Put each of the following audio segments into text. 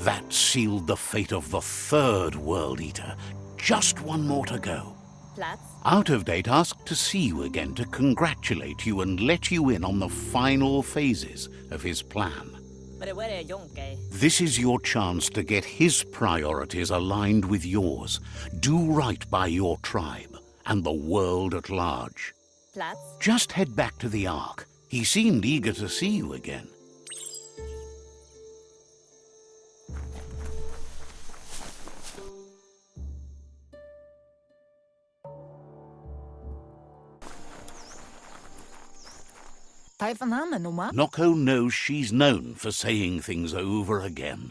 That sealed the fate of the third World Eater. Just one more to go. Out of Date asked to see you again to congratulate you and let you in on the final phases of his plan. This is your chance to get his priorities aligned with yours. Do right by your tribe and the world at large. Just head back to the Ark. He seemed eager to see you again. Noko knows she's known for saying things over again.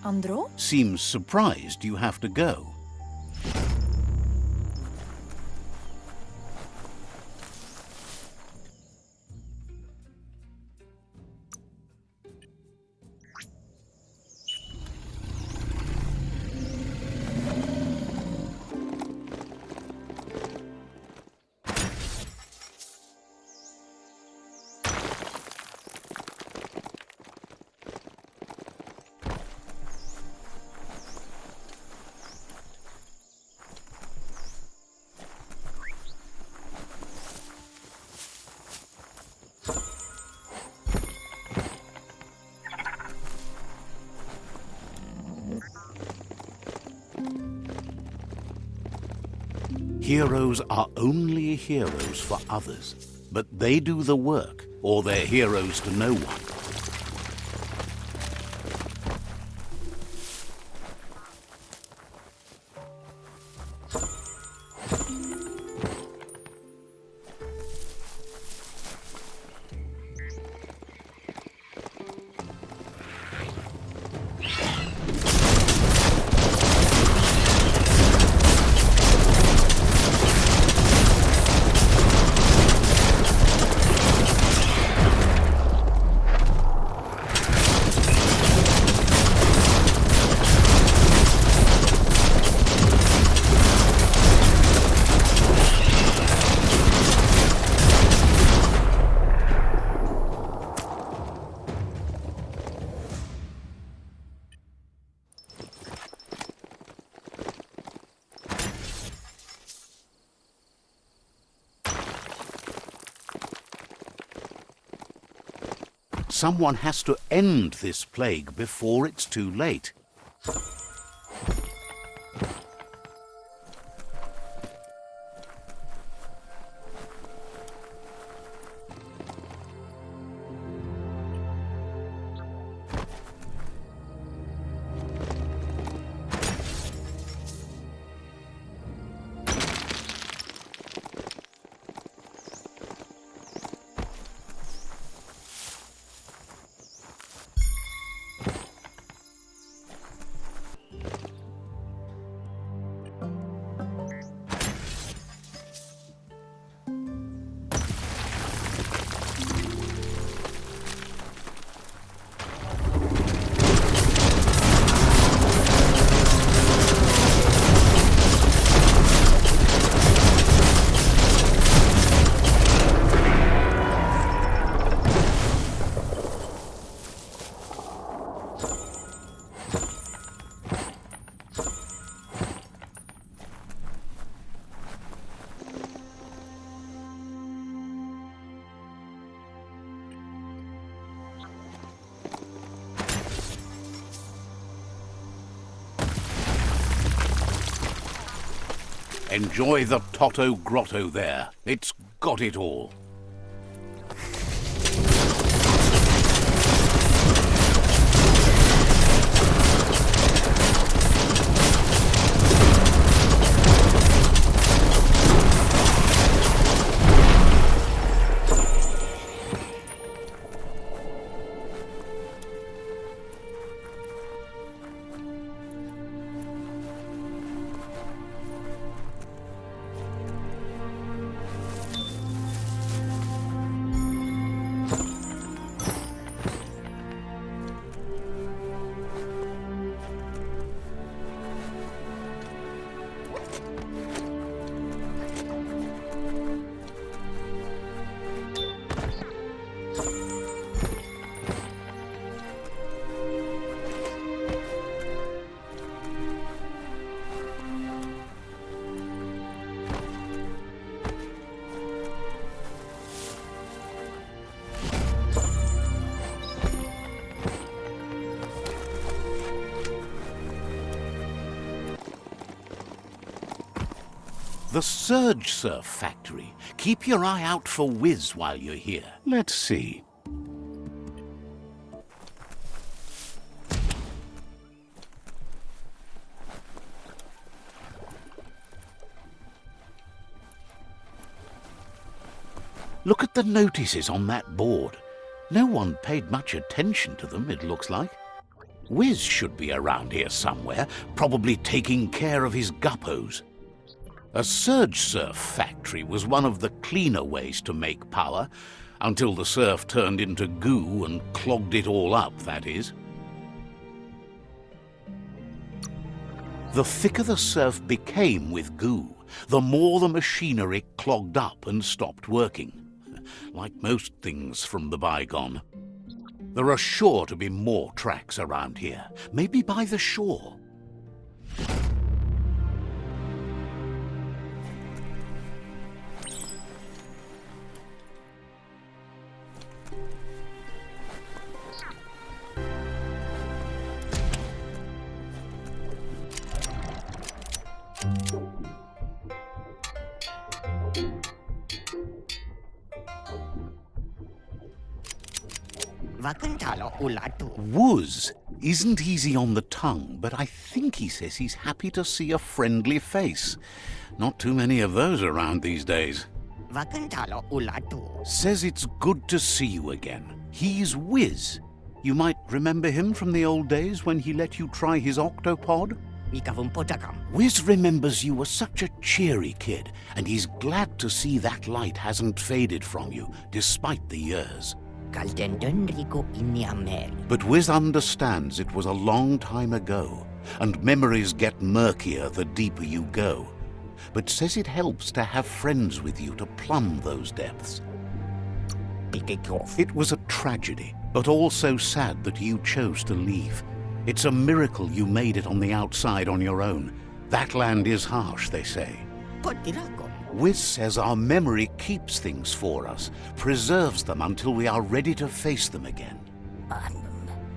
Andro? Seems surprised you have to go. Heroes are only heroes for others, but they do the work, or they're heroes to no one. Someone has to end this plague before it's too late. Enjoy the Toto Grotto there. It's got it all. The Surge Surf Factory. Keep your eye out for Wiz while you're here. Let's see. Look at the notices on that board. No one paid much attention to them, it looks like. Wiz should be around here somewhere, probably taking care of his guppos. A surge surf factory was one of the cleaner ways to make power, until the surf turned into goo and clogged it all up, that is. The thicker the surf became with goo, the more the machinery clogged up and stopped working. Like most things from the bygone. There are sure to be more tracks around here, maybe by the shore. Wuz isn't easy on the tongue, but I think he says he's happy to see a friendly face. Not too many of those around these days. Says it's good to see you again. He's Wiz. You might remember him from the old days when he let you try his octopod. Wiz remembers you were such a cheery kid, and he's glad to see that light hasn't faded from you, despite the years. But Wiz understands it was a long time ago, and memories get murkier the deeper you go, but says it helps to have friends with you to plumb those depths. It was a tragedy, but also sad that you chose to leave. It's a miracle you made it on the outside on your own. That land is harsh, they say. Wiz says our memory keeps things for us, preserves them until we are ready to face them again.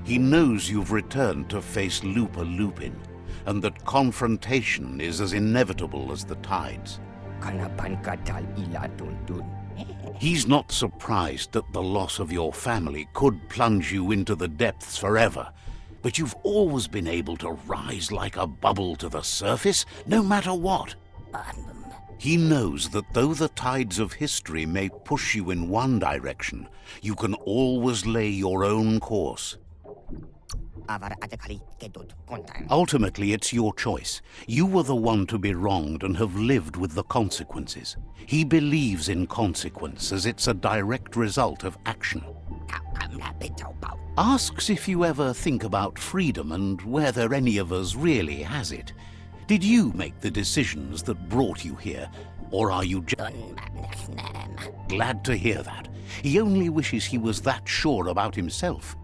He knows you've returned to face Lupa Lupin, and that confrontation is as inevitable as the tides. He's not surprised that the loss of your family could plunge you into the depths forever, but you've always been able to rise like a bubble to the surface, no matter what. He knows that though the tides of history may push you in one direction, you can always lay your own course. Ultimately, it's your choice. You were the one to be wronged and have lived with the consequences. He believes in consequence as it's a direct result of action. Asks if you ever think about freedom and whether any of us really has it. Did you make the decisions that brought you here, or are you just... Glad to hear that. He only wishes he was that sure about himself.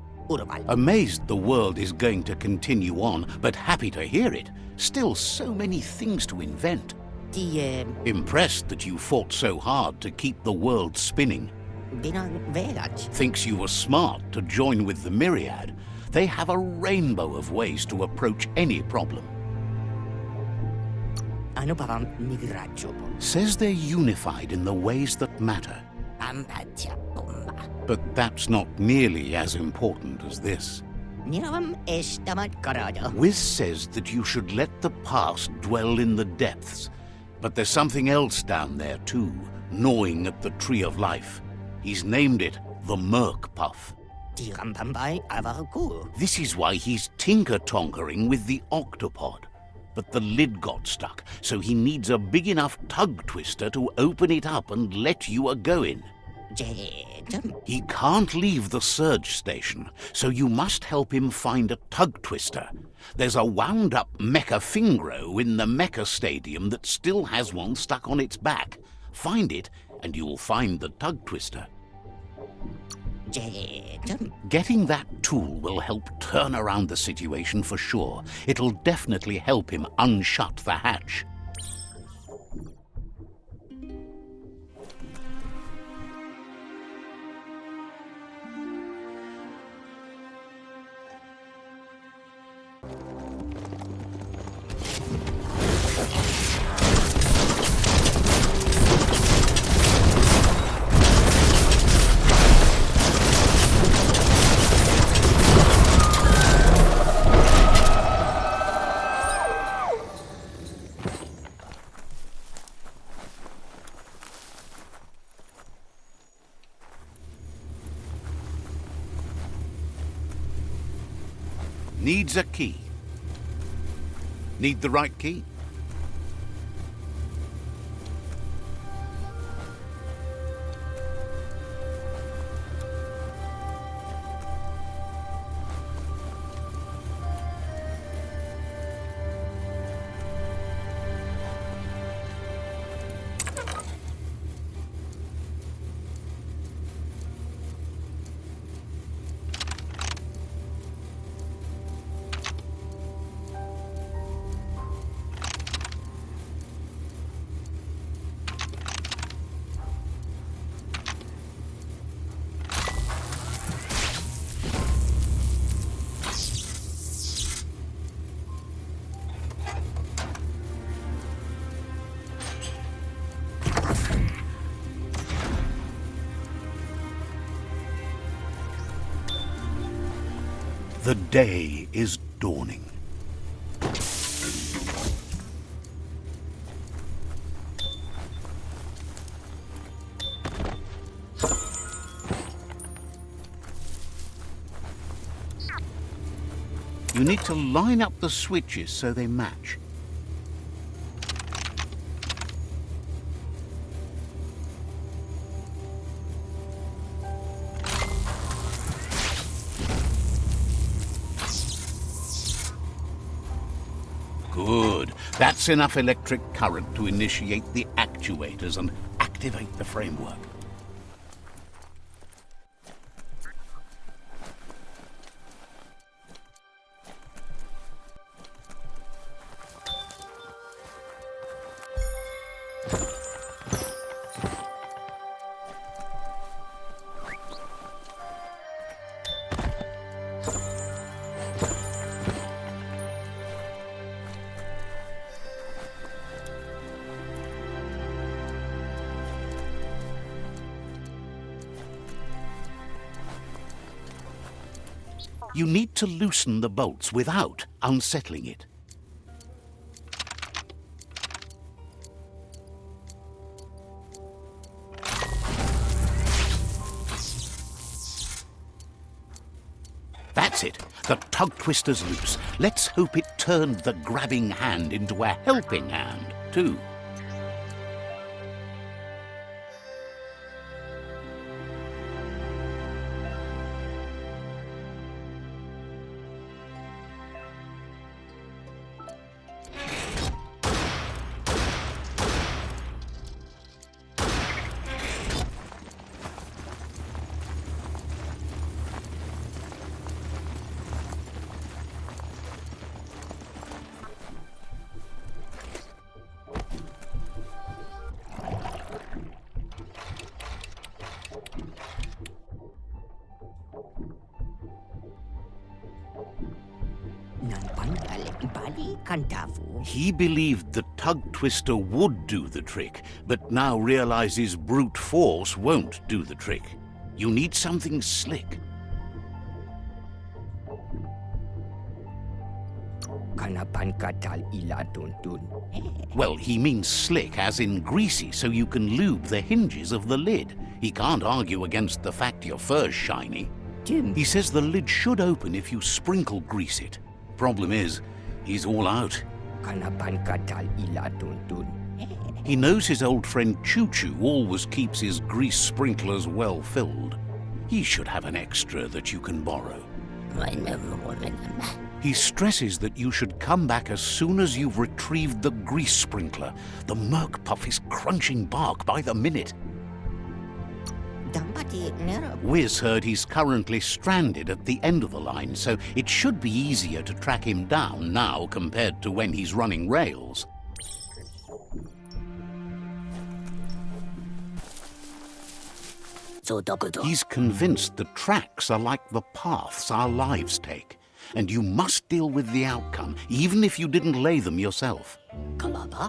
Amazed the world is going to continue on, but happy to hear it. Still so many things to invent. Impressed that you fought so hard to keep the world spinning. Thinks you were smart to join with the Myriad. They have a rainbow of ways to approach any problem. Says they're unified in the ways that matter. But that's not nearly as important as this. Wiz says that you should let the past dwell in the depths, but there's something else down there too, gnawing at the Tree of Life. He's named it the Merc Puff. This is why he's tinker-tonkering with the octopod. But the lid got stuck, so he needs a big enough tug twister to open it up and let you a-going. He can't leave the surge station, so you must help him find a tug twister. There's a wound-up mecha fingro in the mecha stadium that still has one stuck on its back. Find it, and you'll find the tug twister. Getting that tool will help turn around the situation for sure. It'll definitely help him unshut the hatch. Needs a key. Need the right key? The day is dawning. You need to line up the switches so they match. Good. That's enough electric current to initiate the actuators and activate the framework. You need to loosen the bolts without unsettling it. That's it. The tug twister's loose. Let's hope it turned the grabbing hand into a helping hand, too. He believed the tug twister would do the trick, but now realizes brute force won't do the trick. You need something slick. Well, he means slick as in greasy, so you can lube the hinges of the lid. He can't argue against the fact your fur's shiny. He says the lid should open if you sprinkle grease it. Problem is, he's all out. He knows his old friend Choo-Choo always keeps his grease sprinklers well filled. He should have an extra that you can borrow. He stresses that you should come back as soon as you've retrieved the grease sprinkler. The Merc Puff is crunching bark by the minute. Wiz heard he's currently stranded at the end of the line, so it should be easier to track him down now compared to when he's running rails. He's convinced the tracks are like the paths our lives take, and you must deal with the outcome, even if you didn't lay them yourself.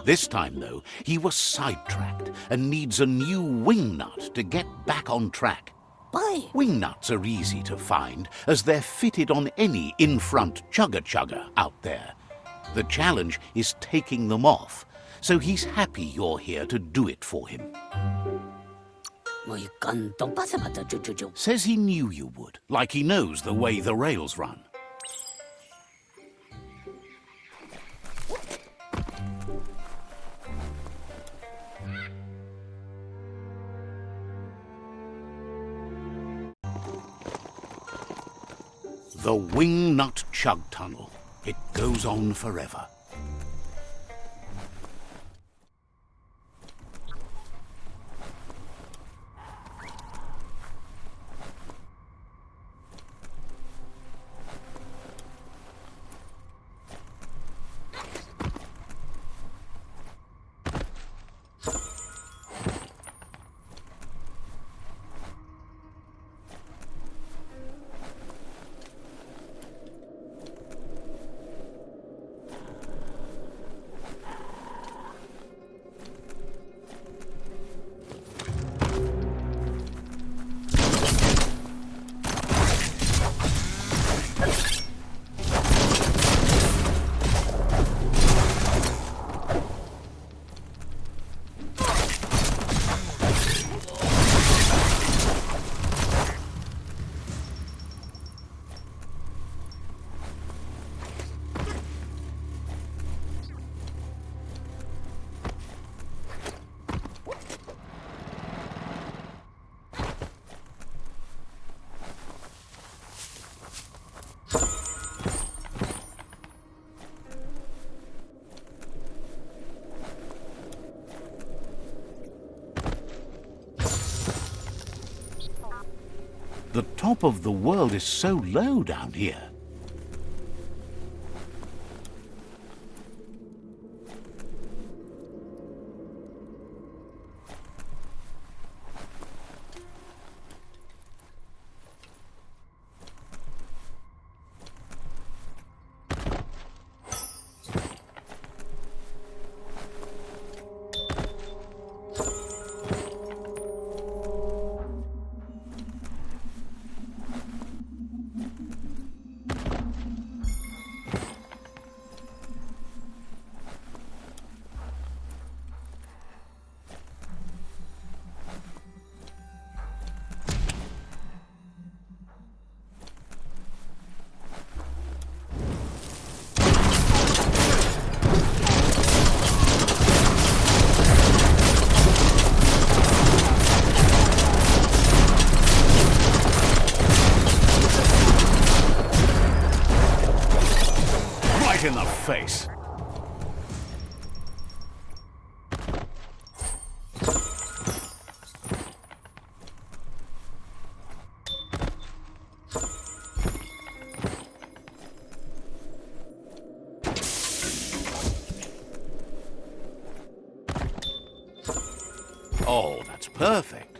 This time, though, he was sidetracked and needs a new wing nut to get back on track. Wing nuts are easy to find, as they're fitted on any in-front chugga-chugga out there. The challenge is taking them off, so he's happy you're here to do it for him. Says he knew you would, like he knows the way the rails run. The Wingnut Chug Tunnel. It goes on forever. The top of the world is so low down here. In the face. Oh, that's perfect.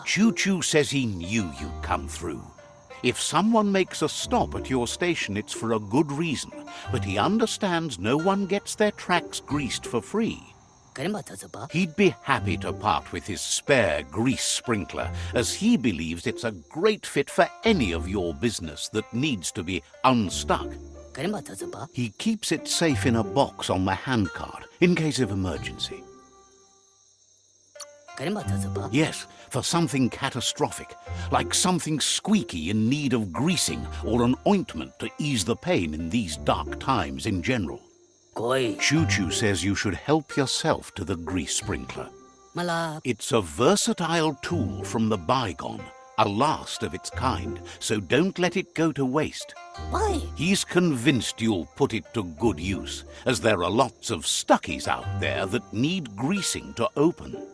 Choo Choo says he knew you'd come through. If someone makes a stop at your station, it's for a good reason, but he understands no one gets their tracks greased for free. He'd be happy to part with his spare grease sprinkler, as he believes it's a great fit for any of your business that needs to be unstuck. He keeps it safe in a box on the handcart, in case of emergency. Yes, for something catastrophic, like something squeaky in need of greasing or an ointment to ease the pain in these dark times in general. Choo-Choo says you should help yourself to the grease sprinkler. It's a versatile tool from the bygone, a last of its kind, so don't let it go to waste. He's convinced you'll put it to good use, as there are lots of stuckies out there that need greasing to open.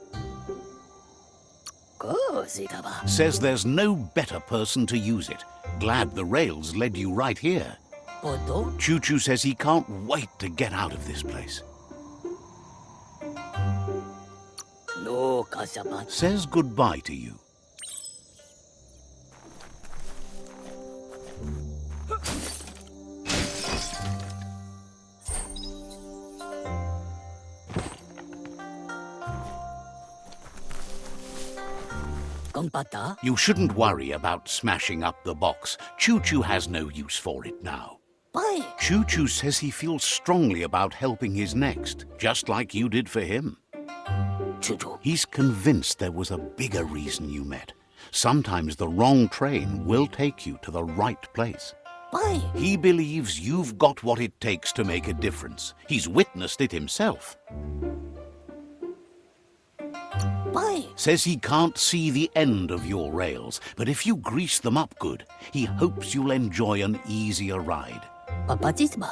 Says there's no better person to use it. Glad the rails led you right here. Choo-Choo says he can't wait to get out of this place. Says goodbye to you. You shouldn't worry about smashing up the box. Choo-Choo has no use for it now. Choo-Choo says he feels strongly about helping his next, just like you did for him. He's convinced there was a bigger reason you met. Sometimes the wrong train will take you to the right place. He believes you've got what it takes to make a difference. He's witnessed it himself. Says he can't see the end of your rails, but if you grease them up good, he hopes you'll enjoy an easier ride.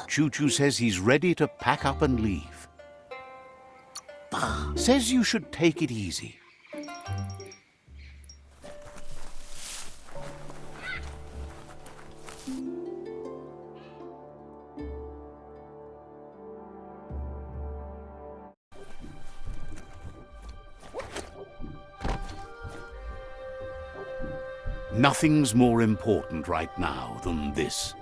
Choo-Choo says he's ready to pack up and leave. Says you should take it easy. Nothing's more important right now than this.